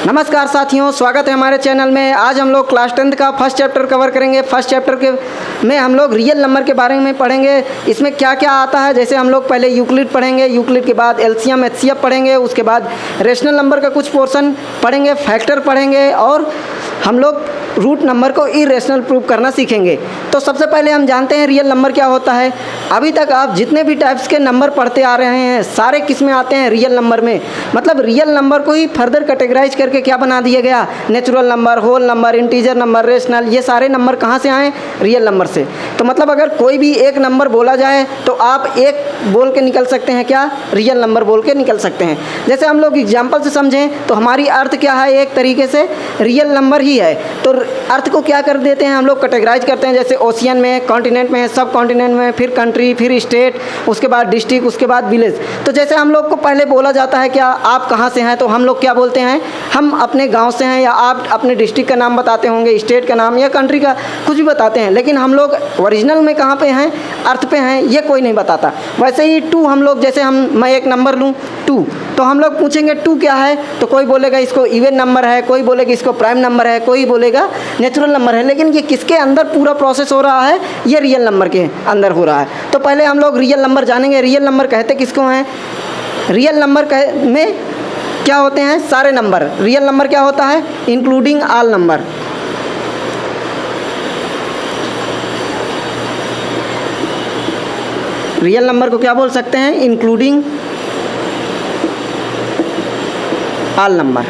नमस्कार साथियों, स्वागत है हमारे चैनल में। आज हम लोग क्लास 10th का फर्स्ट चैप्टर कवर करेंगे। फर्स्ट चैप्टर के में हम लोग रियल नंबर के बारे में पढ़ेंगे। इसमें क्या क्या आता है, जैसे हम लोग पहले यूक्लिड पढ़ेंगे, यूक्लिड के बाद एलसीएम एचसीएफ पढ़ेंगे, उसके बाद रेशनल नंबर का कुछ पोर्शन पढ़ेंगे, फैक्टर पढ़ेंगे और हम लोग रूट नंबर को इरेशनल प्रूव करना सीखेंगे। तो सबसे पहले हम जानते हैं रियल नंबर क्या होता है। अभी तक आप जितने भी टाइप्स के नंबर पढ़ते आ रहे हैं सारे किस में आते हैं, रियल नंबर में। मतलब रियल नंबर को ही फर्दर कैटेगराइज करके क्या बना दिया गया, natural number, whole number, integer number, rational, ये सारे नंबर कहाँ से आए, रियल नंबर से। तो मतलब अगर कोई भी एक नंबर बोला जाए तो आप एक बोल के निकल सकते हैं, क्या, रियल नंबर बोल के निकल सकते हैं। जैसे हम लोग एग्जाम्पल से समझें तो हमारी अर्थ क्या है, एक तरीके से रियल नंबर ही है। तो अर्थ को क्या कर देते हैं हम लोग, कैटेगराइज करते हैं। जैसे ओशियन में, कॉन्टिनेंट में, सब कॉन्टिनेंट में, फिर कंट्री, फिर स्टेट, उसके बाद डिस्ट्रिक्ट, उसके बाद विलेज। तो जैसे हम लोग को पहले बोला जाता है क्या, आप कहाँ से हैं, तो हम लोग क्या बोलते हैं, हम अपने गांव से हैं, या आप अपने डिस्ट्रिक्ट का नाम बताते होंगे, स्टेट का नाम या कंट्री का कुछ भी बताते हैं। लेकिन हम लोग ओरिजिनल में कहाँ पे हैं, अर्थ पे हैं, ये कोई नहीं बताता। वैसे ही टू, हम लोग जैसे मैं एक नंबर लूँ 2, तो हम लोग पूछेंगे 2 क्या है, तो कोई बोलेगा इसको इवन नंबर है, कोई बोलेगा इसको प्राइम नंबर है, कोई बोलेगा नेचुरल नंबर है। लेकिन ये किसके अंदर पूरा प्रोसेस हो रहा है, ये रियल नंबर के अंदर हो रहा है। तो पहले हम लोग रियल नंबर जानेंगे। रियल नंबर कहते किसको हैं, रियल नंबर में क्या होते हैं, सारे नंबर। रियल नंबर क्या होता है, including all number. Real number को क्या बोल सकते हैं, including all number.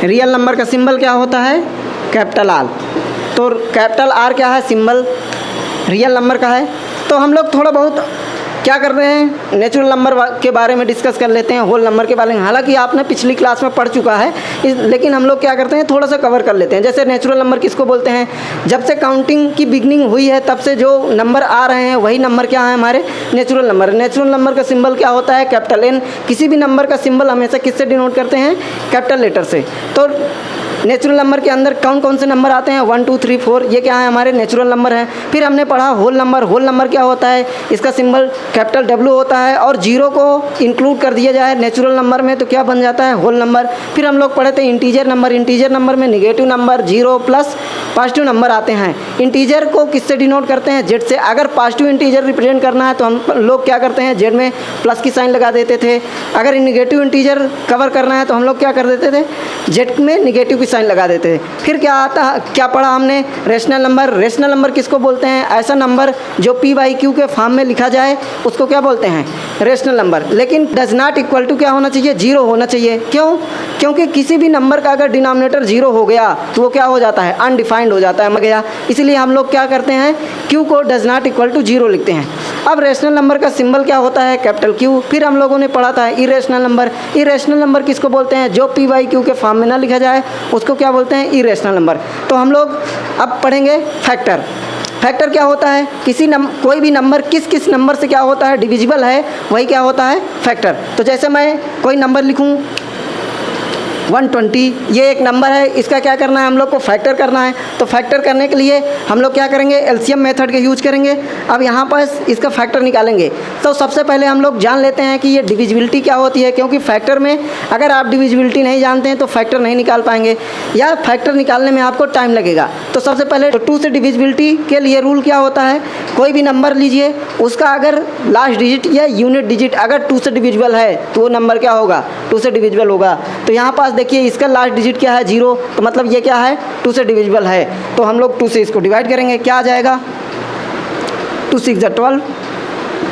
Real number का सिंबल क्या होता है, कैपिटल आर। तो कैपिटल आर क्या है, सिंबल रियल नंबर का है। तो हम लोग थोड़ा बहुत क्या कर रहे हैं, नेचुरल नंबर के बारे में डिस्कस कर लेते हैं, होल नंबर के बारे में। हालांकि आपने पिछली क्लास में पढ़ चुका है, लेकिन हम लोग क्या करते हैं, थोड़ा सा कवर कर लेते हैं। जैसे नेचुरल नंबर किसको बोलते हैं, जब से काउंटिंग की बिगनिंग हुई है तब से जो नंबर आ रहे हैं वही नंबर क्या है, हमारे नेचुरल नंबर। नेचुरल नंबर का सिंबल क्या होता है, कैपिटल एन। किसी भी नंबर का सिंबल हमेशा किससे डिनोट करते हैं, कैपिटल लेटर से। तो नेचुरल नंबर के अंदर कौन कौन से नंबर आते हैं, 1 2 3 4, ये क्या है, हमारे नेचुरल नंबर हैं। फिर हमने पढ़ा होल नंबर। होल नंबर क्या होता है, इसका सिंबल कैपिटल डब्ल्यू होता है, और जीरो को इंक्लूड कर दिया जाए नेचुरल नंबर में तो क्या बन जाता है, होल नंबर। फिर हम लोग पढ़े थे इंटीजर नंबर। इंटीजर नंबर में negative number, zero plus positive number आते हैं। इंटीजर को किससे डिनोट करते हैं, जेड से। अगर पॉजिटिव इंटीजर रिप्रेजेंट करना है तो हम लोग क्या करते हैं, जेड में प्लस की साइन लगा देते थे। अगर निगेटिव इंटीजर कवर करना है तो हम लोग क्या कर देते थे, जेड में निगेटिव की साइन लगा देते थे। फिर क्या पढ़ा हमने, रेशनल नंबर। रेशनल नंबर किसको बोलते हैं, ऐसा नंबर जो पी बाई क्यू के फॉर्म में लिखा जाए उसको क्या बोलते हैं, रेशनल नंबर। लेकिन डज नॉट इक्वल टू क्या होना चाहिए, जीरो होना चाहिए। क्यों, क्योंकि किसी भी नंबर का अगर डिनोमिनेटर जीरो हो गया तो वो क्या हो जाता है, अनडिफाइंड हो जाता है, मर गया। इसलिए हम लोग क्या करते हैं, क्यू को does not equal to zero लिखते हैं। अब रेशनल नंबर का सिंबल क्या होता है, कैपिटल क्यू। फिर हम लोगों ने पढ़ा था इरेशनल नंबर। इरेशनल नंबर किसको बोलते हैं, जो पी बाई क्यू के फॉर्म में ना लिखा जाए उसको क्या बोलते हैं, इरेशनल नंबर। तो हम लोग अब पढ़ेंगे फैक्टर। फैक्टर क्या होता है, कोई भी नंबर किस किस नंबर से क्या होता है, डिविजिबल है, वही क्या होता है, फैक्टर। तो जैसे मैं कोई नंबर लिखूं 120, ये एक नंबर है, इसका क्या करना है, हम लोग को फैक्टर करना है। तो फैक्टर करने के लिए हम लोग क्या करेंगे, एलसीएम मेथड के यूज करेंगे। अब यहाँ पर इसका फैक्टर निकालेंगे। तो सबसे पहले हम लोग जान लेते हैं कि ये डिविजिबिलिटी क्या होती है, क्योंकि फैक्टर में अगर आप डिविजिबिलिटी नहीं जानते हैं तो फैक्टर नहीं निकाल पाएंगे, या फैक्टर निकालने में आपको टाइम लगेगा। तो सबसे पहले 2 से डिविजिबिलिटी के लिए रूल क्या होता है, कोई भी नंबर लीजिए, उसका अगर लास्ट डिजिट या यूनिट डिजिट अगर 2 से डिविजिबल है तो वो नंबर क्या होगा, 2 से डिविजिबल होगा। तो यहाँ पास देखिए इसका लास्ट डिजिट क्या है, 0, तो मतलब ये क्या है, 2 से डिविजिबल है। तो हम लोग 2 से इसको डिवाइड करेंगे, क्या आ जाएगा, 2 6 12।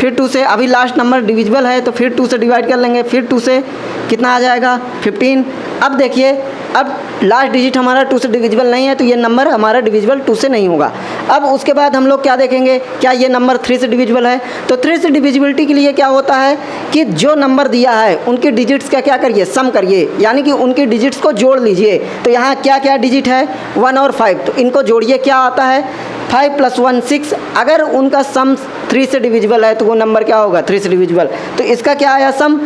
फिर 2 से, अभी लास्ट नंबर डिविजिबल है तो फिर 2 से डिवाइड कर लेंगे, फिर 2 से कितना आ जाएगा, 15। अब देखिए, अब लास्ट डिजिट हमारा 2 से डिविजिबल नहीं है तो ये नंबर हमारा डिविजिबल 2 से नहीं होगा। अब उसके बाद हम लोग क्या देखेंगे, क्या ये नंबर 3 से डिविजिबल है। तो 3 से डिविजिबिलिटी के लिए क्या होता है कि जो नंबर दिया है उनके डिजिट्स का क्या करिए, सम करिए, यानी कि उनके डिजिट्स को जोड़ लीजिए। तो यहाँ क्या क्या डिजिट है, 1 और 5, तो इनको जोड़िए, क्या आता है, 5 + 1 6। अगर उनका सम 3 से डिविजिबल है तो वो नंबर क्या होगा, 3 से डिविजिबल। तो इसका क्या आया सम,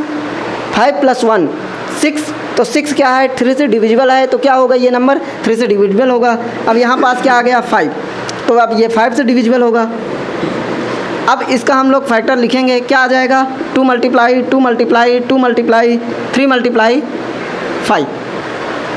5 + 1 6, तो 6 क्या है, 3 से डिविजिबल है, तो क्या होगा ये नंबर 3 से डिविजिबल होगा। अब यहाँ पास क्या आ गया, 5, तो अब ये 5 से डिविजिबल होगा। अब इसका हम लोग फैक्टर लिखेंगे, क्या आ जाएगा 2 मल्टीप्लाई 2 मल्टीप्लाई 2 मल्टीप्लाई 3 मल्टीप्लाई 5।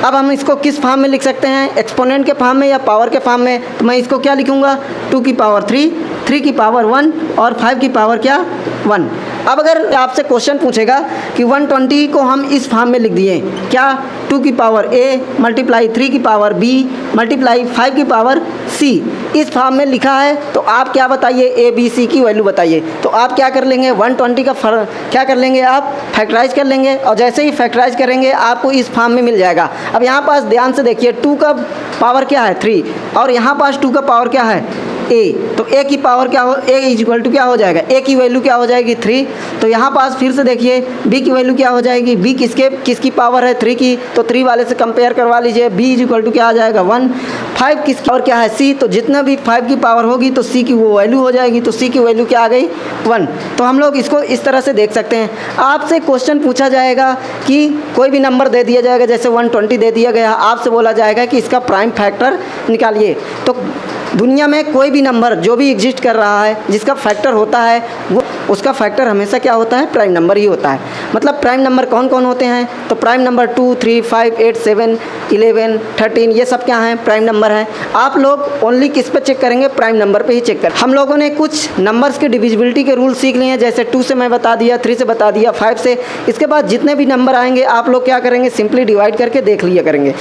अब हम इसको किस फॉर्म में लिख सकते हैं, एक्सपोनेंट के फॉर्म में या पावर के फॉर्म में। तो मैं इसको क्या लिखूँगा 2 की पावर 3, 3 की पावर 1 और 5 की पावर क्या 1। अब अगर आपसे क्वेश्चन पूछेगा कि 120 को हम इस फॉर्म में लिख दिए, क्या 2 की पावर a मल्टीप्लाई 3 की पावर b मल्टीप्लाई 5 की पावर c, इस फॉर्म में लिखा है, तो आप क्या बताइए a b c की वैल्यू बताइए। तो आप क्या कर लेंगे 120 का क्या कर लेंगे, आप फैक्टराइज कर लेंगे, और जैसे ही फैक्टराइज करेंगे आपको इस फॉर्म में मिल जाएगा। अब यहाँ पास ध्यान से देखिए 2 का पावर क्या है 3 और यहाँ पास 2 का पावर क्या है a, तो a की पावर क्या हो, a इज इक्वल टू क्या हो जाएगा, a की वैल्यू क्या हो जाएगी 3। तो यहाँ पास फिर से देखिए b की वैल्यू क्या हो जाएगी, b किसकी पावर है 3 की, तो 3 वाले से कंपेयर करवा लीजिए, b इज इक्वल टू क्या आ जाएगा 1। 5 किसकी पावर क्या है c, तो जितना भी 5 की पावर होगी तो c की वो वैल्यू हो जाएगी, तो c की वैल्यू क्या आ गई 1। तो हम लोग इसको इस तरह से देख सकते हैं। आपसे क्वेश्चन पूछा जाएगा कि कोई भी नंबर दे दिया जाएगा, जैसे 120 दे दिया गया, आपसे बोला जाएगा कि इसका प्राइम फैक्टर निकालिए। तो दुनिया में कोई भी नंबर जो भी एग्जिस्ट कर रहा है जिसका फैक्टर होता है वो उसका फैक्टर हमेशा क्या होता है, प्राइम नंबर ही होता है। मतलब प्राइम नंबर कौन कौन होते हैं, तो प्राइम नंबर 2, 3, 5, 8, 7, 11, 13 ये सब क्या हैं, प्राइम नंबर हैं। आप लोग ओनली किस पे चेक करेंगे, प्राइम नंबर पे ही चेक करें। हम लोगों ने कुछ नंबर्स के डिविजिबिलिटी के रूल सीख लिए हैं, जैसे 2 से मैं बता दिया, 3 से बता दिया, 5 से। इसके बाद जितने भी नंबर आएंगे आप लोग क्या करेंगे, सिंपली डिवाइड करके देख लिया करेंगे।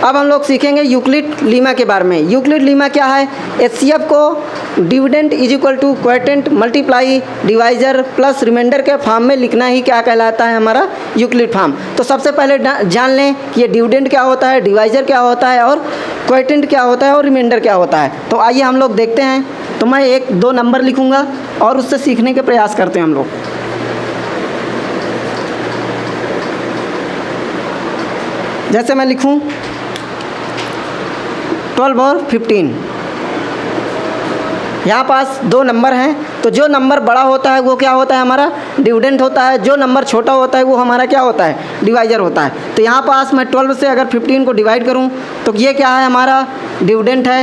अब हम लोग सीखेंगे यूक्लिड लीमा के बारे में। यूक्लिड लीमा क्या है, HCF को dividend is equal to quotient multiply divisor plus remainder के फॉर्म में लिखना ही क्या कहलाता है, हमारा यूक्लिड फॉर्म। तो सबसे पहले जान लें कि ये डिविडेंड क्या होता है, डिवाइजर क्या होता है और क्वोटिएंट क्या होता है और रिमाइंडर क्या होता है। तो आइए हम लोग देखते हैं। तो मैं 1-2 नंबर लिखूँगा और उससे सीखने के प्रयास करते हैं हम लोग। जैसे मैं लिखूँ 12 और 15, यहाँ पास 2 नंबर हैं, तो जो नंबर बड़ा होता है वो क्या होता है, हमारा डिविडेंड होता है, जो नंबर छोटा होता है वो हमारा क्या होता है, डिवाइजर होता है। तो यहाँ पास मैं 12 से अगर 15 को डिवाइड करूँ तो ये क्या है, हमारा डिविडेंड है,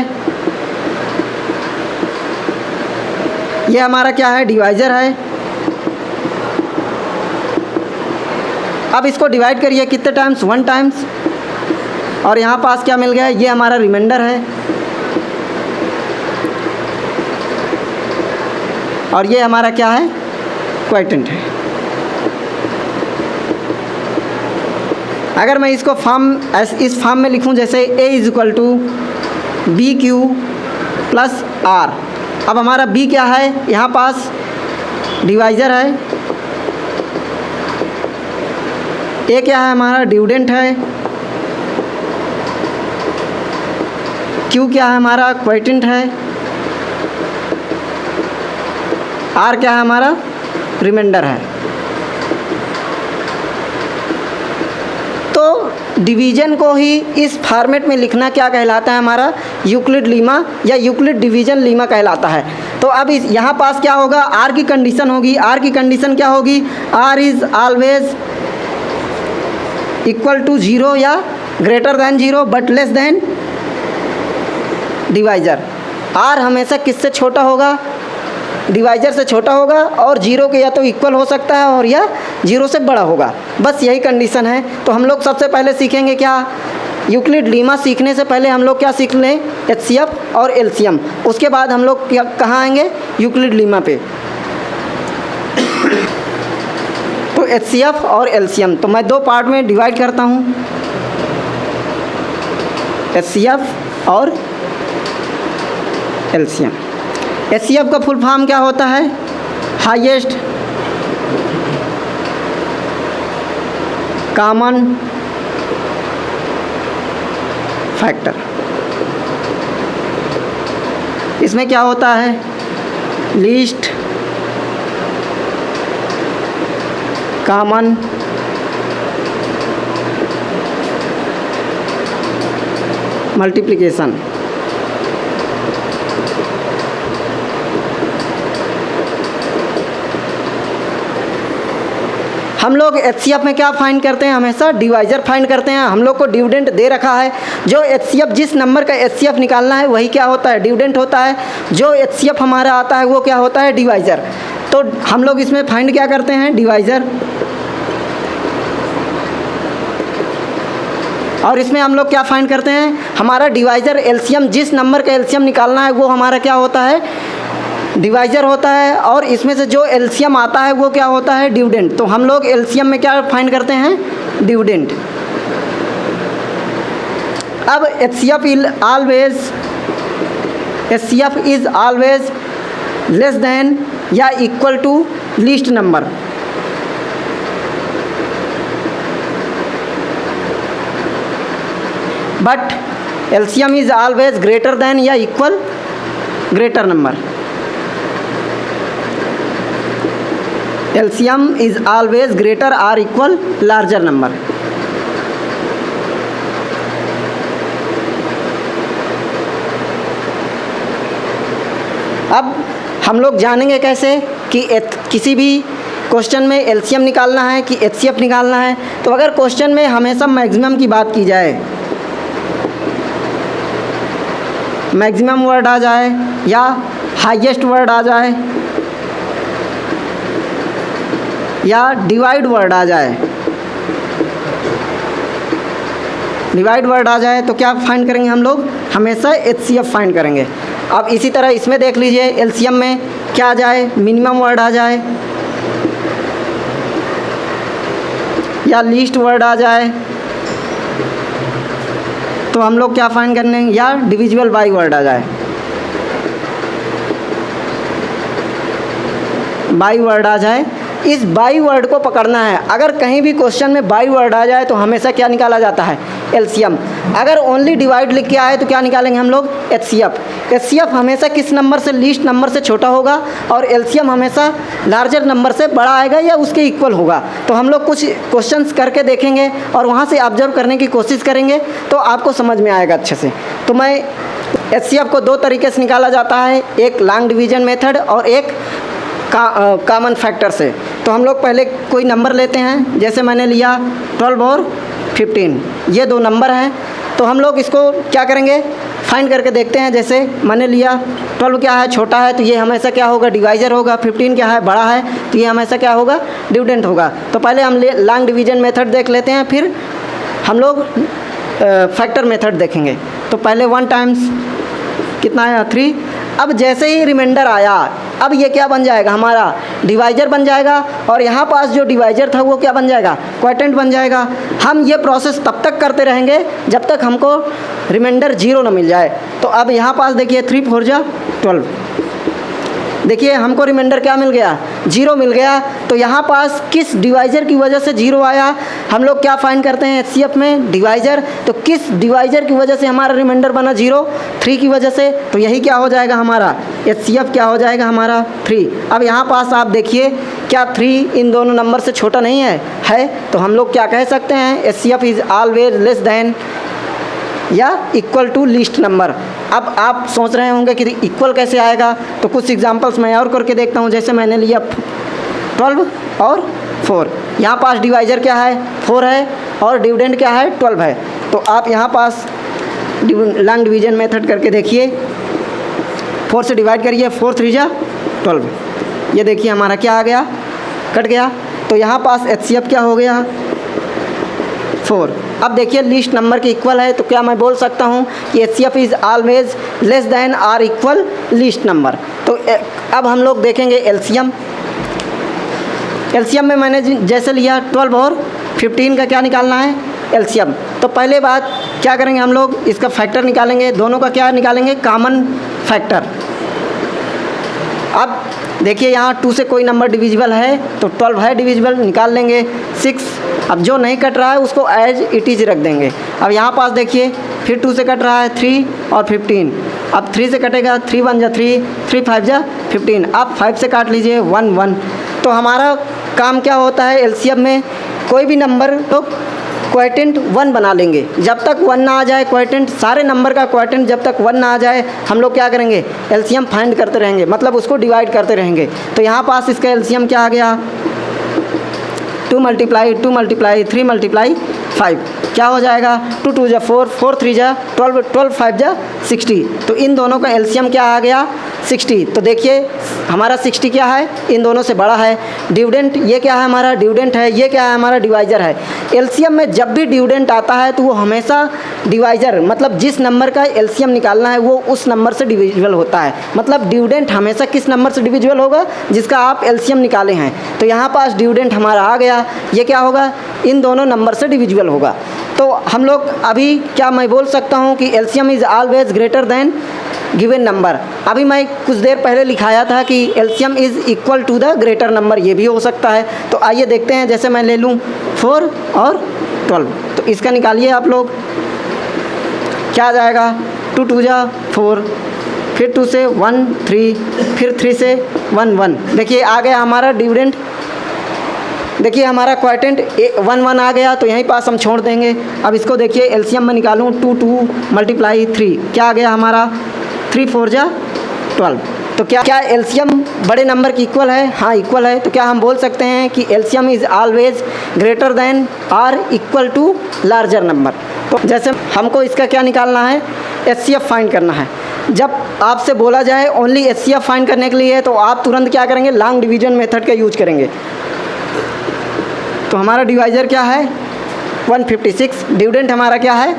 ये हमारा क्या है, डिवाइजर है। अब इसको डिवाइड करिए कितने टाइम्स, 1 टाइम्स, और यहाँ पास क्या मिल गया, ये हमारा रिमाइंडर है, और ये हमारा क्या है, क्वोटिएंट है। अगर मैं इसको इस फॉर्म में लिखूं, जैसे a is equal to B Q plus R. अब हमारा b क्या है, यहाँ पास डिवाइजर है, a क्या है, हमारा डिविडेंड है, q क्या है, हमारा क्वोटिएंट है, r क्या है, हमारा रिमाइंडर है। तो डिवीजन को ही इस फॉर्मेट में लिखना क्या कहलाता है, हमारा यूक्लिड लीमा या यूक्लिड डिवीजन लीमा कहलाता है। तो अब इस यहाँ पास क्या होगा, r की कंडीशन होगी। r की कंडीशन क्या होगी, r is always equal to 0 या greater than 0 but less than divisor. r हमेशा किससे छोटा होगा, डिवाइजर से छोटा होगा, और 0 के या तो इक्वल हो सकता है और या 0 से बड़ा होगा, बस यही कंडीशन है। तो हम लोग सबसे पहले सीखेंगे क्या, यूक्लिड लीमा सीखने से पहले हम लोग क्या सीख लें, HCF और LCM। उसके बाद हम लोग क्या कहाँ आएंगे, यूक्लिड लीमा पे। तो HCF और LCM तो मैं 2 पार्ट में डिवाइड करता हूँ, HCF और LCM। HCF का फुल फॉर्म क्या होता है, हाईएस्ट कॉमन फैक्टर। इसमें क्या होता है, लीस्ट कॉमन मल्टीप्लिकेशन। हम लोग एचसीएफ में क्या फाइंड करते हैं, हमेशा डिवाइजर फाइंड करते हैं। हम लोग को डिविडेंड दे रखा है, जो एचसीएफ जिस नंबर का एचसीएफ निकालना है वही क्या होता है, डिविडेंड होता है। जो एचसीएफ हमारा आता है वो क्या होता है, डिवाइजर। तो हम लोग इसमें फाइंड क्या करते हैं, डिवाइजर। और इसमें हम लोग क्या फाइंड करते हैं, हमारा डिवाइजर एलसीएम, जिस नंबर का एलसीएम निकालना है वो हमारा क्या होता है, डिवाइजर होता है। और इसमें से जो एलसीएम आता है वो क्या होता है, डिविडेंड। तो हम लोग एलसीएम में क्या फाइंड करते हैं, डिविडेंड। अब HCF is always less than or equal to least number. But LCM is always greater than or equal greater number. LCM is always greater और इक्वल लार्जर नंबर। अब हम लोग जानेंगे कैसे कि किसी भी क्वेश्चन में एलसीएम निकालना है कि एचसीएफ निकालना है। तो अगर क्वेश्चन में हमेशा मैक्सिमम की बात की जाए, मैक्सिमम वर्ड आ जाए या हाईएस्ट वर्ड आ जाए या डिवाइड वर्ड आ जाए, डिवाइड वर्ड आ जाए तो क्या फाइंड करेंगे हम लोग, हमेशा एचसीएफ फाइंड करेंगे। अब इसी तरह इसमें देख लीजिए, एलसीएम में क्या आ जाए, मिनिमम वर्ड आ जाए या लीस्ट वर्ड आ जाए, तो हम लोग क्या फाइंड करने, या डिविजिबल बाई वर्ड आ जाए, बाई वर्ड आ जाए। इस बाई वर्ड को पकड़ना है। अगर कहीं भी क्वेश्चन में बाई वर्ड आ जाए तो हमेशा क्या निकाला जाता है, एलसीएम। अगर ओनली डिवाइड लिख के आए तो क्या निकालेंगे हम लोग, एचसीएफ। एचसीएफ हमेशा किस नंबर से, लीस्ट नंबर से छोटा होगा, और एलसीएम हमेशा लार्जर नंबर से बड़ा आएगा या उसके इक्वल होगा। तो हम लोग कुछ क्वेश्चंस करके देखेंगे और वहाँ से ऑब्जर्व करने की कोशिश करेंगे तो आपको समझ में आएगा अच्छे से। तो मैं एचसीएफ को दो तरीके से निकाला जाता है, एक लॉन्ग डिवीजन मेथड और एक कॉमन फैक्टर से। तो हम लोग पहले कोई नंबर लेते हैं, जैसे मैंने लिया 12 और 15, ये दो नंबर हैं। तो हम लोग इसको क्या करेंगे, फाइंड करके देखते हैं। जैसे मैंने लिया 12 क्या है, छोटा है, तो ये हमेशा क्या होगा, डिवाइजर होगा। 15 क्या है, बड़ा है, तो ये हमेशा क्या होगा, डिविडेंड होगा। तो पहले हम लॉन्ग डिवीजन मेथड देख लेते हैं, फिर हम लोग फैक्टर मेथड देखेंगे। तो पहले 1 टाइम्स कितना आया, 3। अब जैसे ही रिमाइंडर आया, अब ये क्या बन जाएगा, हमारा डिवाइजर बन जाएगा, और यहाँ पास जो डिवाइजर था वो क्या बन जाएगा, क्वोटिएंट बन जाएगा। हम ये प्रोसेस तब तक करते रहेंगे जब तक हमको रिमाइंडर 0 ना मिल जाए। तो अब यहाँ पास देखिए 3 4 जा 12, देखिए हमको रिमाइंडर क्या मिल गया, 0 मिल गया। तो यहाँ पास किस डिवाइजर की वजह से 0 आया, हम लोग क्या फाइंड करते हैं एचसीएफ में, डिवाइजर। तो किस डिवाइजर की वजह से हमारा रिमाइंडर बना 0, 3 की वजह से। तो यही क्या हो जाएगा हमारा एचसीएफ, क्या हो जाएगा हमारा 3। अब यहाँ पास आप देखिए, क्या 3 इन दोनों नंबर से छोटा नहीं है। तो हम लोग क्या कह सकते हैं, HCF is always less than or equal to least number. अब आप सोच रहे होंगे कि इक्वल कैसे आएगा, तो कुछ एग्जांपल्स मैं और करके देखता हूँ। जैसे मैंने लिया 12 और 4, यहाँ पास डिवाइजर क्या है, 4 है, और डिविडेंड क्या है, 12 है। तो आप यहाँ पास लॉन्ग डिवीजन मेथड करके देखिए, 4 से डिवाइड करिए, 4 3 जा 12, ये देखिए हमारा क्या आ गया, कट गया। तो यहाँ पास एचसीएफ क्या हो गया, 4। अब देखिए लीस्ट नंबर के इक्वल है, तो क्या मैं बोल सकता हूँ कि HCF is always less then और इक्वल लीस्ट नंबर। तो अब हम लोग देखेंगे एलसीएम। एलसीएम में मैंने जैसे लिया 12 और 15 का क्या निकालना है, एलसीएम। तो पहले बात क्या करेंगे, हम लोग इसका फैक्टर निकालेंगे, दोनों का क्या निकालेंगे, कॉमन फैक्टर। अब देखिए यहाँ 2 से कोई नंबर डिविजिबल है, तो 12 है डिविजिबल, निकाल लेंगे 6। अब जो नहीं कट रहा है उसको एज इट इज़ रख देंगे। अब यहाँ पास देखिए फिर 2 से कट रहा है 3 और 15। अब 3 से कटेगा, 3 1 जा 3, 3 5 जा 15। अब 5 से काट लीजिए 1 1। तो हमारा काम क्या होता है, एलसीएम में कोई भी नंबर तो क्वोटिएंट 1 बना लेंगे। जब तक 1 ना आ जाए क्वोटिएंट, सारे नंबर का क्वोटिएंट जब तक 1 ना आ जाए, हम लोग क्या करेंगे, एलसीएम फाइंड करते रहेंगे, मतलब उसको डिवाइड करते रहेंगे। तो यहाँ पास इसका एलसीएम क्या आ गया, 2 मल्टीप्लाई 2 मल्टीप्लाई 3 मल्टीप्लाई 5 क्या हो जाएगा, 2 2 जा 4, 4 3 जा 12, 12 5 जा 60। तो इन दोनों का एलसीएम क्या आ गया, 60। तो देखिए हमारा 60 क्या है, इन दोनों से बड़ा है। डिविडेंट ये क्या है, हमारा डिविडेंट है, ये क्या है, हमारा डिवाइज़र है। एलसीएम में जब भी डिविडेंट आता है तो वो हमेशा डिवाइज़र, मतलब जिस नंबर का एलसीएम निकालना है वो उस नंबर से डिविजिबल होता है। मतलब डिविडेंट हमेशा किस नंबर से डिविजिबल होगा, जिसका आप एलसीएम निकाले हैं। तो यहाँ पास डिविडेंट हमारा आ गया, ये क्या होगा, इन दोनों नंबर से डिविजिबल होगा। तो हम लोग अभी क्या मैं बोल सकता हूँ कि LCM is always greater than given number. अभी मैं कुछ देर पहले लिखाया था कि LCM is equal to the greater number, ये भी हो सकता है। तो आइए देखते हैं, जैसे मैं ले लूँ 4 और 12, तो इसका निकालिए आप लोग, क्या आ जाएगा, 2 2 जा 4, फिर 2 से 1 3, फिर 3 से 1 1। देखिए आ गया हमारा डिविडेंट, देखिए हमारा क्वार्टेंट 1 1 आ गया, तो यहीं पास हम छोड़ देंगे। अब इसको देखिए एलसीएम में निकालूँ, 2 2 मल्टीप्लाई 3, क्या आ गया हमारा, 3 4 जा 12। तो क्या एलसीएम बड़े नंबर की इक्वल है, हाँ इक्वल है। तो क्या हम बोल सकते हैं कि LCM is always greater than or equal to larger number. तो जैसे हमको इसका क्या निकालना है, एचसीएफ फाइंड करना है। जब आपसे बोला जाए ओनली एचसीएफ फाइंड करने के लिए, तो आप तुरंत क्या करेंगे, लॉन्ग डिवीजन मेथड का यूज करेंगे। तो हमारा डिवाइज़र क्या है 156, डिविडेंट हमारा क्या है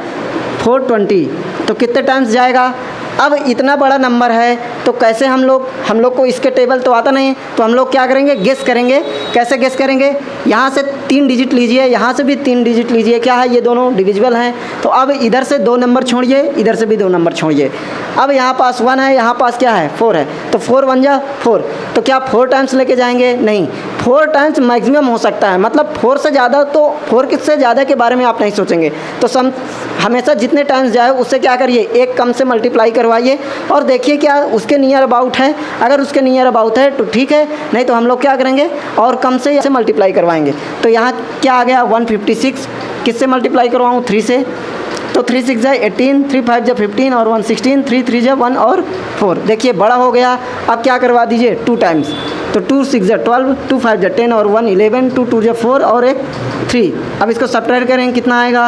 420। तो कितने टाइम्स जाएगा, अब इतना बड़ा नंबर है तो कैसे हम लोग को इसके टेबल तो आता नहीं, तो हम लोग क्या करेंगे, गेस करेंगे। कैसे गेस करेंगे, यहाँ से 3 डिजिट लीजिए, यहाँ से भी 3 डिजिट लीजिए, क्या है, ये दोनों डिविजिबल हैं। तो अब इधर से 2 नंबर छोड़िए, इधर से भी 2 नंबर छोड़िए। अब यहाँ पास 1 है, यहाँ पास क्या है 4 है, तो 4 1 जा 4। तो क्या 4 टाइम्स लेके जाएंगे, नहीं, 4 टाइम्स मैक्सिमम हो सकता है, मतलब 4 से ज़्यादा, तो 4 से ज़्यादा के बारे में आप नहीं सोचेंगे। तो हमेशा जितने टाइम्स जाए उससे क्या करिए, एक कम से मल्टीप्लाई करवाइए और देखिए क्या उसके नियर अबाउट है। अगर उसके नियर अबाउट है तो ठीक है, नहीं तो हम लोग क्या करेंगे और कम से मल्टीप्लाई करवाएंगे। तो यहाँ क्या आ गया 156, किससे मल्टीप्लाई करवाऊँ, 3 से। तो 3 6 जा 18, 3 5 जा 15 और 1 16, 3 3 जा 1 और 4। देखिए बड़ा हो गया। अब क्या करवा दीजिए 2 टाइम्स, तो 2 6 जा 12, 2 5 जा 10 और 1 11, 2 2 जा 4 और एक 3। अब इसको सब्ट्रैक्ट करेंगे, कितना आएगा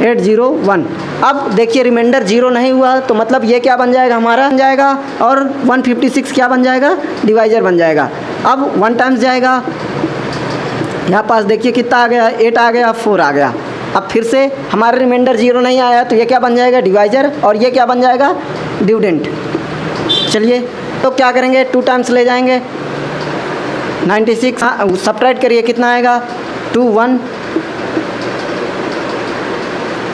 801। अब देखिए रिमाइंडर 0 नहीं हुआ, तो मतलब ये क्या बन जाएगा, हमारा बन जाएगा, और 156 क्या बन जाएगा, डिवाइज़र बन जाएगा। अब 1 टाइम्स जाएगा, यहाँ पास देखिए कितना आ गया, 8 आ गया, 4 आ गया। अब फिर से हमारा रिमाइंडर 0 नहीं आया, तो ये क्या बन जाएगा, डिवाइज़र, और ये क्या बन जाएगा, डिविडेंट। चलिए तो क्या करेंगे, 2 टाइम्स ले जाएंगे, 96, सब्ट्रैक्ट करिए, कितना आएगा 2 1।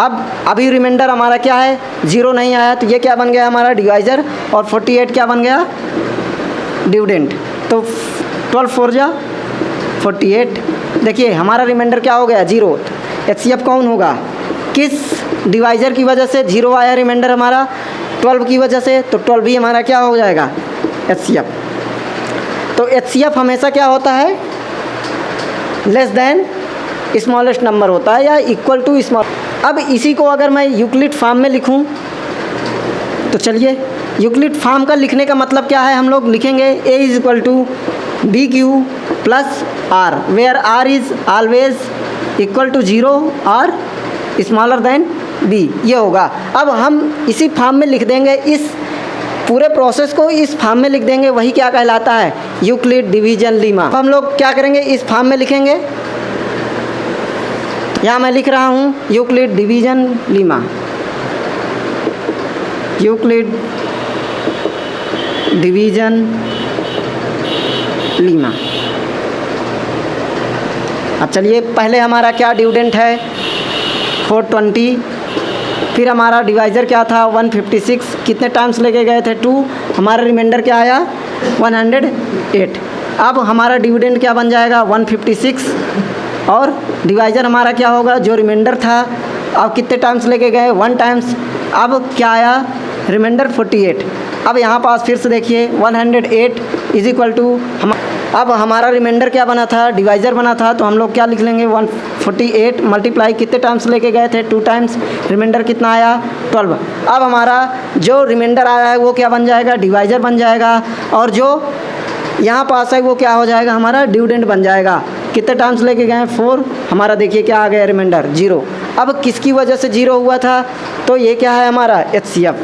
अब अभी रिमाइंडर हमारा क्या है, 0 नहीं आया, तो ये क्या बन गया हमारा, डिवाइज़र, और 48 क्या बन गया, डिविडेंट। तो 12 4 जा 48। देखिए हमारा रिमाइंडर क्या हो गया, 0। एचसीएफ कौन होगा, किस डिवाइज़र की वजह से 0 आया रिमाइंडर हमारा, 12 की वजह से, तो 12 भी हमारा क्या हो जाएगा, एचसीएफ। तो एचसीएफ हमेशा क्या होता है, लेस देन स्मॉलेस्ट नंबर होता है, या इक्वल टू स्मॉल। अब इसी को अगर मैं यूक्लिड फॉर्म में लिखूं, तो चलिए यूक्लिड फॉर्म का लिखने का मतलब क्या है, हम लोग लिखेंगे A is equal to B Q plus R, where R is always equal to 0 और स्मॉलर देन बी, ये होगा। अब हम इसी फॉर्म में लिख देंगे, इस पूरे प्रोसेस को इस फॉर्म में लिख देंगे, वही क्या कहलाता है, यूक्लिड डिवीजन लीमा। हम लोग क्या करेंगे, इस फॉर्म में लिखेंगे, यहाँ मैं लिख रहा हूँ Euclid division Lima, Euclid division Lima. अब चलिए पहले हमारा क्या डिविडेंट है 420, फिर हमारा डिवाइज़र क्या था 156, कितने टाइम्स लेके गए थे 2, हमारा रिमाइंडर क्या आया 108। अब हमारा डिविडेंड क्या बन जाएगा 156, और डिवाइज़र हमारा क्या होगा, जो रिमाइंडर था, अब कितने टाइम्स लेके गए 1 टाइम्स। अब क्या आया रिमाइंडर 48। अब यहाँ पास फिर से देखिए 108 इज इक्वल टू अब हमारा रिमाइंडर क्या बना था, डिवाइज़र बना था, तो हम लोग क्या लिख लेंगे 148 मल्टीप्लाई कितने टाइम्स लेके गए थे 2 टाइम्स, रिमाइंडर कितना आया 12। अब हमारा जो रिमाइंडर आया है वो क्या बन जाएगा, डिवाइज़र बन जाएगा, और जो यहाँ पास है वो क्या हो जाएगा, हमारा डिविडेंड बन जाएगा। कितने टाइम्स लेके गए 4, हमारा देखिए क्या आ गया रिमाइंडर 0। अब किसकी वजह से 0 हुआ था, तो ये क्या है हमारा HCF।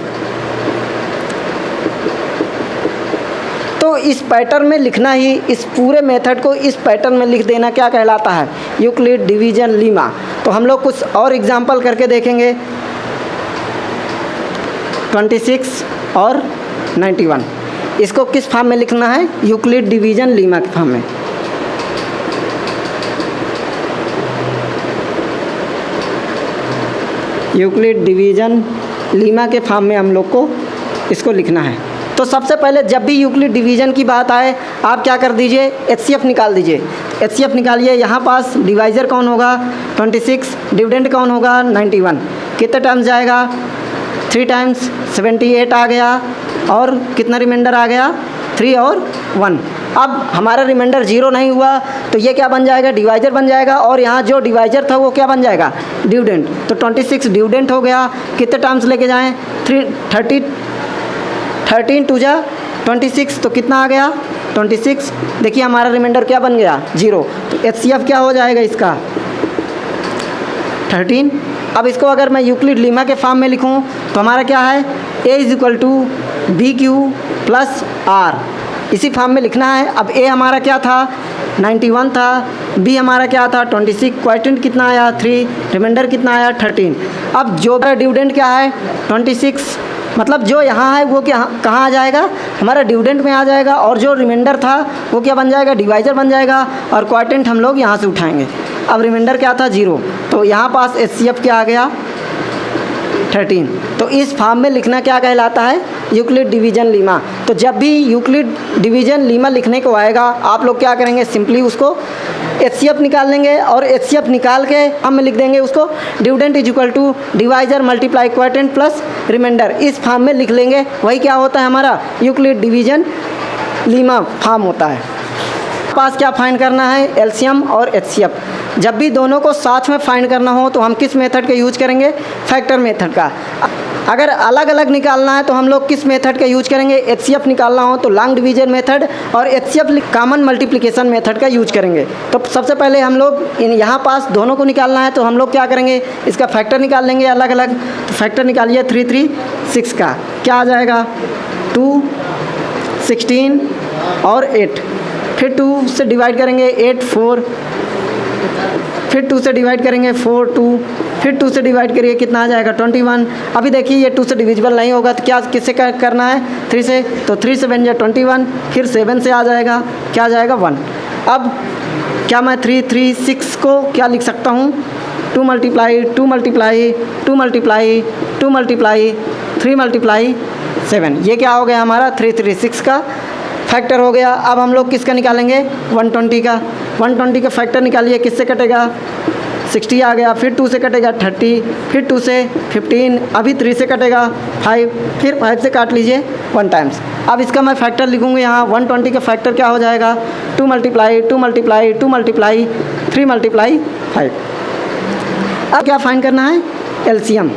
तो इस पैटर्न में लिखना ही, इस पूरे मेथड को इस पैटर्न में लिख देना क्या कहलाता है, यूक्लिड डिवीजन लीमा। तो हम लोग कुछ और एग्जाम्पल करके देखेंगे। 26 और 91, इसको किस फॉर्म में लिखना है, यूक्लिड डिवीजन लीमा के फॉर्म में। यूक्लिड डिवीजन लीमा के फॉर्म में हम लोग को इसको लिखना है। तो सबसे पहले जब भी यूक्लिड डिवीजन की बात आए, आप क्या कर दीजिए, HCF निकाल दीजिए। HCF निकालिए, यहाँ पास डिवाइज़र कौन होगा 26, डिविडेंड कौन होगा 91, कितने टाइम्स जाएगा 3 टाइम्स 78 आ गया, और कितना रिमाइंडर आ गया 3 और 1। अब हमारा रिमाइंडर 0 नहीं हुआ तो ये क्या बन जाएगा, डिवाइज़र बन जाएगा, और यहाँ जो डिवाइज़र था वो क्या बन जाएगा, डिविडेंड। तो 26 डिविडेंड हो गया, कितने टाइम्स लेके जाएँ 13 2 जा 26, तो कितना आ गया 26। देखिए हमारा रिमाइंडर क्या बन गया 0। तो HCF क्या हो जाएगा इसका 13। अब इसको अगर मैं यूक्लिड लीमा के फॉर्म में लिखूं तो हमारा क्या है, A = BQ + R, इसी फॉर्म में लिखना है। अब A हमारा क्या था 91 था, B हमारा क्या था 26, क्वाइटेंट कितना आया 3, रिमाइंडर कितना आया 13। अब जो डिविडेंड क्या है 26, मतलब जो यहाँ है वो क्या कहाँ आ जाएगा, हमारा डिविडेंड में आ जाएगा, और जो रिमाइंडर था वो क्या बन जाएगा, डिवाइज़र बन जाएगा, और क्वाइटेंट हम लोग यहाँ से उठाएंगे। अब रिमाइंडर क्या था 0, तो यहाँ पास HCF क्या आ गया 13। तो इस फॉर्म में लिखना क्या कहलाता है, यूक्लिड डिवीजन लीमा। तो जब भी यूक्लिड डिवीजन लीमा लिखने को आएगा, आप लोग क्या करेंगे, सिंपली उसको HCF निकाल लेंगे, और HCF निकाल के हम लिख देंगे उसको डिविडेंड = डिवाइज़र × क्वाइटेंट प्लस रिमाइंडर, इस फॉर्म में लिख लेंगे। वही क्या होता है हमारा यूक्लिड डिवीजन लीमा फॉर्म होता है। पास क्या फाइंड करना है, LCM और HCF। जब भी दोनों को साथ में फाइंड करना हो तो हम किस मेथड का यूज करेंगे, फैक्टर मेथड का। अगर अलग अलग निकालना है तो हम लोग किस मेथड का यूज करेंगे, HCF निकालना हो तो लॉन्ग डिवीजन मेथड, और HCF कॉमन मल्टीप्लिकेशन मेथड का यूज करेंगे। तो सबसे पहले हम लोग यहाँ पास दोनों को निकालना है तो हम लोग क्या करेंगे, इसका फैक्टर निकाल लेंगे अलग अलग। तो फैक्टर निकालिए 3 3 6 का, क्या आ जाएगा 2 16 और 8, फिर 2 से डिवाइड करेंगे 8 4, फिर 2 से डिवाइड करेंगे 4 2, फिर 2 से डिवाइड करिए कितना आ जाएगा 21। अभी देखिए ये 2 से डिविजिबल नहीं होगा तो क्या किससे करना है 3 से, तो 3 से बन जाए 21, फिर 7 से आ जाएगा, क्या आ जाएगा 1। अब क्या मैं 3 3 6 को क्या लिख सकता हूँ, 2 × 2 × 2 × 2 × 3 × 7, ये क्या हो गया हमारा 336 का फैक्टर हो गया। अब हम लोग किसका निकालेंगे 120 का। 120 का फैक्टर निकालिए, किससे कटेगा 60 आ गया, फिर 2 से कटेगा 30, फिर 2 से 15, अभी 3 से कटेगा 5, फिर 5 से काट लीजिए 1 टाइम्स। अब इसका मैं फैक्टर लिखूँगी यहाँ, 120 का फैक्टर क्या हो जाएगा 2 × 2 × 2 × 3 × 5। अब क्या फाइंड करना है, LCM।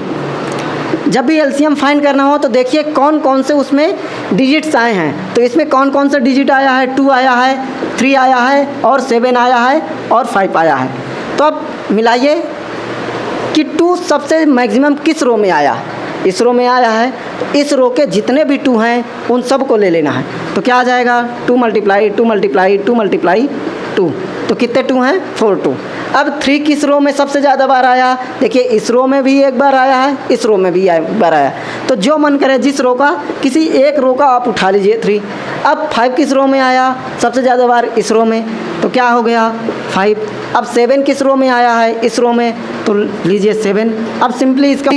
जब भी LCM फाइंड करना हो तो देखिए कौन कौन से उसमें डिजिट्स आए हैं। तो इसमें कौन कौन सा डिजिट आया है, 2 आया है, 3 आया है, और 7 आया है, और 5 आया है। तो अब मिलाइए कि 2 सबसे मैक्सिमम किस रो में आया, इस रो में आया है। तो इस रो के जितने भी 2 हैं उन सब को ले लेना है। तो क्या आ जाएगा 2 × 2 × 2 × 2, तो कितने 2 हैं 4 2। अब 3 किस रो में सबसे ज़्यादा बार आया, देखिए इस रो में भी एक बार आया है, इस रो में भी एक बार आया। तो जो मन करे जिस रो का, किसी एक रो का आप उठा लीजिए 3। अब 5 किस रो में आया सबसे ज़्यादा बार, इस रो में, तो क्या हो गया 5। अब 7 किस रो में आया है, इस रो में, तो लीजिए 7। अब सिंपली इसका,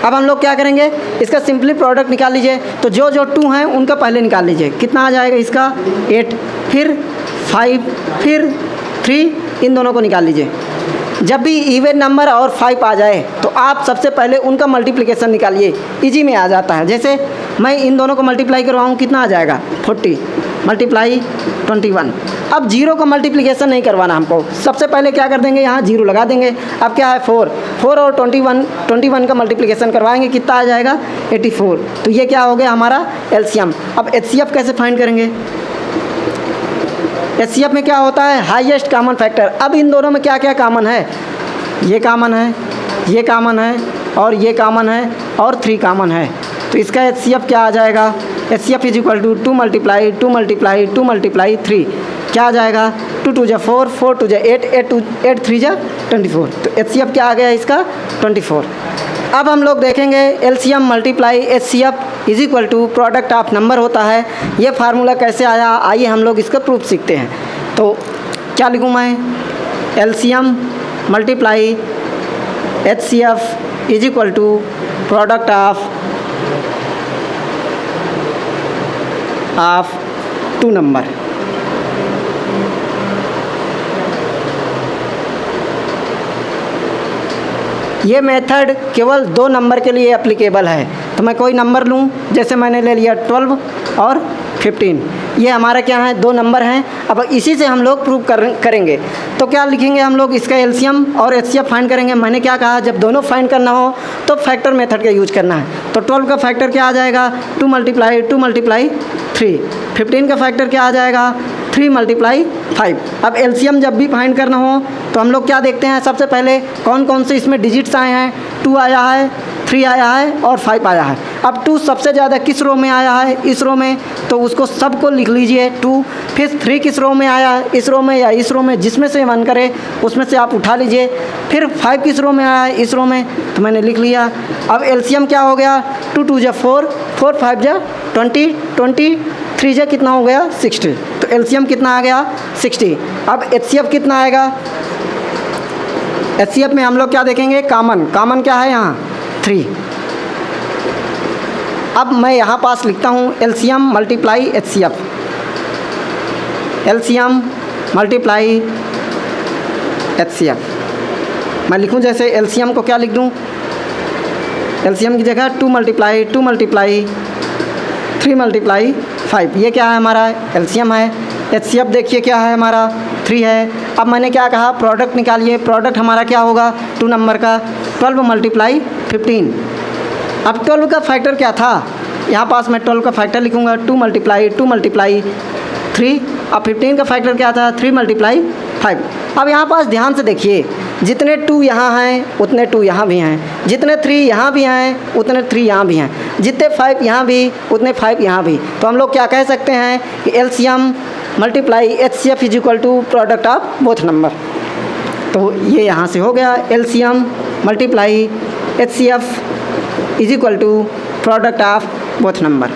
अब हम लोग क्या करेंगे, इसका सिंपली प्रोडक्ट निकाल लीजिए। तो जो जो 2 हैं उनका पहले निकाल लीजिए, कितना आ जाएगा इसका 8, फिर 5, फिर 3, इन दोनों को निकाल लीजिए। जब भी इवन नंबर और 5 आ जाए तो आप सबसे पहले उनका मल्टीप्लिकेशन निकालिए, इजी में आ जाता है। जैसे मैं इन दोनों को मल्टीप्लाई करवाऊँ, कितना आ जाएगा 40 × 21। अब 0 का मल्टीप्लिकेशन नहीं करवाना हमको, सबसे पहले क्या कर देंगे, यहाँ 0 लगा देंगे। अब क्या है 4 और 21 का मल्टीप्लिकेशन करवाएंगे, कितना आ जाएगा 84। तो ये क्या हो गया हमारा LCM। अब HCF कैसे फाइंड करेंगे, HCF में क्या होता है, हाईएस्ट कॉमन फैक्टर। अब इन दोनों में क्या क्या कॉमन है, ये कॉमन है, ये कॉमन है और ये कॉमन है और 3 कॉमन है। तो इसका HCF क्या आ जाएगा, HCF is equal to 2 multiply 2 multiply 2 multiply 3, क्या आ जाएगा 2 2 जा 4, 4 2 जा 8, 8 3 जा 24। तो HCF क्या आ गया इसका 24। अब हम लोग देखेंगे LCM multiply HCF is equal to product of number होता है। ये फार्मूला कैसे आया, आइए हम लोग इसका प्रूफ सीखते हैं। तो क्या लिखूँ मैं, LCM multiply HCF is equal to product of 2 number. ये मेथड केवल 2 नंबर के लिए एप्लीकेबल है। तो मैं कोई नंबर लूँ, जैसे मैंने ले लिया 12 और 15, ये हमारा क्या है 2 नंबर हैं। अब इसी से हम लोग प्रूव करेंगे। तो क्या लिखेंगे हम लोग, इसका LCM और HCF फाइंड करेंगे। मैंने क्या कहा, जब दोनों फाइंड करना हो तो फैक्टर मेथड का यूज करना है। तो 12 का फैक्टर क्या आ जाएगा 2 मल्टीप्लाई 2 मल्टीप्लाई 3। 15 का फैक्टर क्या आ जाएगा 3 मल्टीप्लाई 5। अब LCM जब भी फाइंड करना हो तो हम लोग क्या देखते हैं, सबसे पहले कौन कौन से इसमें डिजिट्स आए हैं, 2 आया है, 3 आया है और 5 आया है। अब 2 सबसे ज़्यादा किस रो में आया है, इस रो में, तो उसको सबको लिख लीजिए 2। फिर 3 किस रो में आया है, इस रो में या इस रो में, जिसमें से मन करे उसमें से आप उठा लीजिए। फिर 5 किस रो में आया है, इस रो में, तो मैंने लिख लिया। अब LCM क्या हो गया 2 2 जा 4, 4 5 जा 20, 20 3 जा कितना हो गया 60। तो LCM कितना आ गया 60। अब HCF कितना आएगा, HCF में हम लोग क्या देखेंगे, कॉमन, कॉमन क्या है यहाँ 3। अब मैं यहाँ पास लिखता हूँ LCM multiply HCF, LCM multiply HCF। मैं लिखूँ जैसे LCM को क्या लिख दूँ, LCM की जगह 2 मल्टीप्लाई 2 मल्टीप्लाई 3 मल्टीप्लाई 5। ये क्या है हमारा LCM है। HCF देखिए क्या है हमारा 3 है। अब मैंने क्या कहा, प्रोडक्ट निकालिए। प्रोडक्ट हमारा क्या होगा 2 नंबर का 12 मल्टीप्लाई 15। अब 12 का फैक्टर क्या था, यहाँ पास मैं 12 का फैक्टर लिखूँगा 2 मल्टीप्लाई 2 मल्टीप्लाई 3। अब 15 का फैक्टर क्या था 3 मल्टीप्लाई 5। अब यहाँ पास ध्यान से देखिए, जितने 2 यहाँ हैं उतने 2 यहाँ भी हैं, जितने 3 यहाँ भी हैं उतने 3 यहाँ भी हैं, जितने 5 यहाँ भी उतने 5 यहाँ भी। तो हम लोग क्या कह सकते हैं कि LCM multiply HCF is equal to product of both number. तो ये यहाँ से हो गया LCM multiply HCF is equal to product of both number.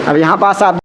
अब यहाँ पास आप